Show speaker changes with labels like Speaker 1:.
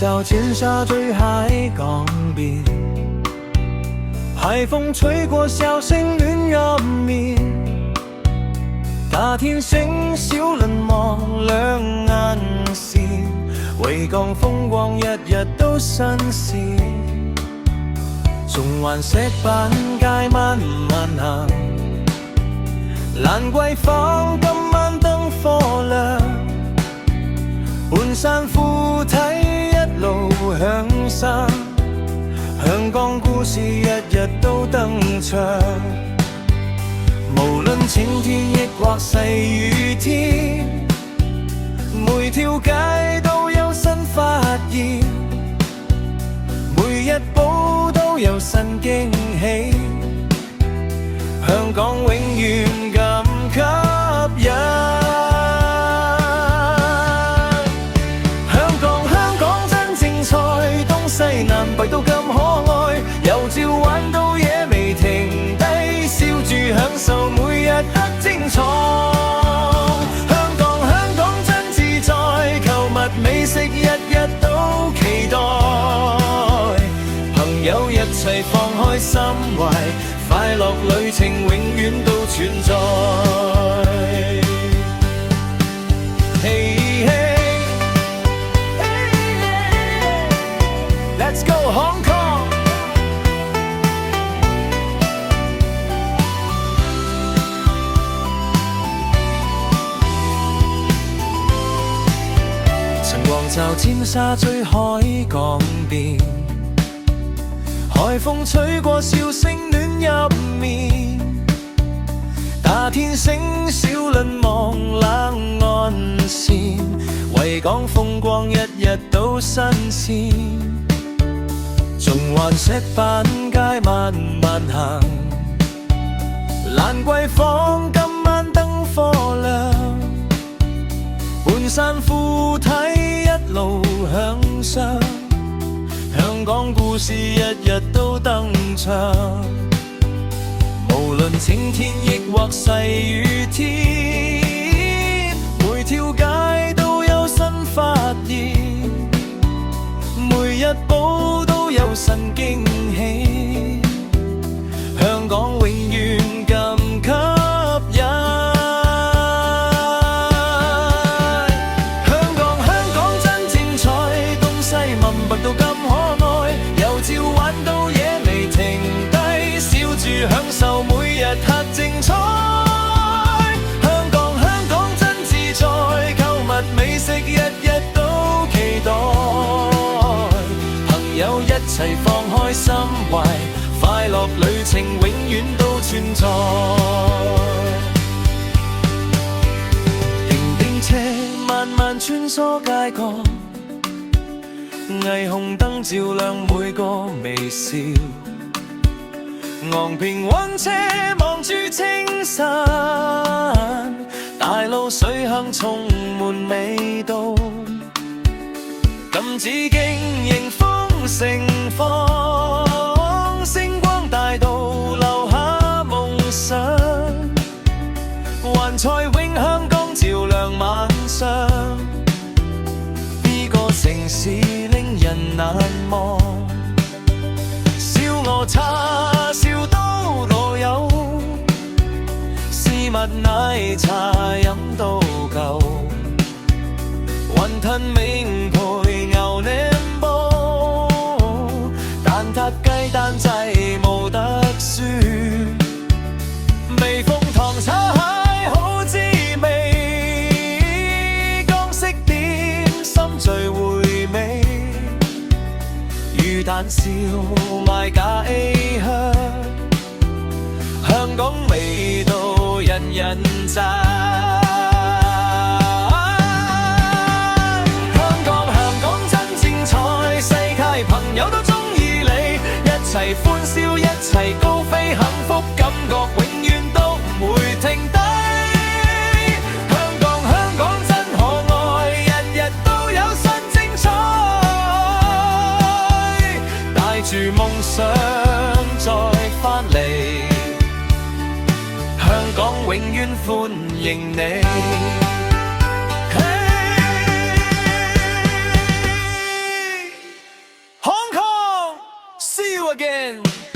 Speaker 1: 照尖沙咀海港邊，海風吹過小城戀入面，大天星小輪望兩眼線，維港風光日日都新鮮。中環石板街慢慢行，蘭桂坊今晚燈火亮，半山褲睇一路向上，香港故事日日都登場。無論晴天抑或細雨天，每條街都有新發現，每一步都有新驚喜，香港永遠咁吸引。香港真精彩，東西南北都咁可愛，由朝玩到夜未停低，笑住享受每日的精彩。香港真自在，購物美食日日都期待，朋友一齊放開心懷，快樂旅程永遠都存在。Hey, hey, let's go Hong Kong。 晨光照尖沙咀海港邊，海風吹過笑聲戀入面，大天星小輪望冷岸線，維港風光日日都新鮮。中環石板街慢慢行，蘭桂坊今晚燈火亮，半山褲睇一路向上，香港故事日日都登場。無論晴天抑或細雨天，每條街都有新發現，每一步都有新驚喜，香港永遠咁吸引。香港真精彩，東西南北都咁可愛，由朝玩到夜未停低，笑住享受每日特精彩。香港真自在，購物美食日日都期待，朋友一齊放開心懷，快樂旅程永遠都存在。叮叮車慢慢穿梭街角，霓虹燈照亮每個微笑，昂平穩車望住清晨，大路水鄉充滿味道，金紫荊迎風盛放，星光大道留下夢想，環彩詠香港照亮晚上，呢個城市令人難忘。燒鵝叉燒刀都有，絲襪奶茶飲到夠，雲吞麵配牛腩煲，蛋撻雞蛋仔冇得輸，微風糖炒蟹好滋味，港式點心最回味，魚蛋燒賣假 A 香，香港味道人人讚。香港真精彩，世界朋友都鍾意你，一齊歡笑一齊高飛，幸福感覺永遠都唔會停低。香港真可愛，日日都有新精彩，帶住夢想再返嚟，香港永遠歡迎你。again。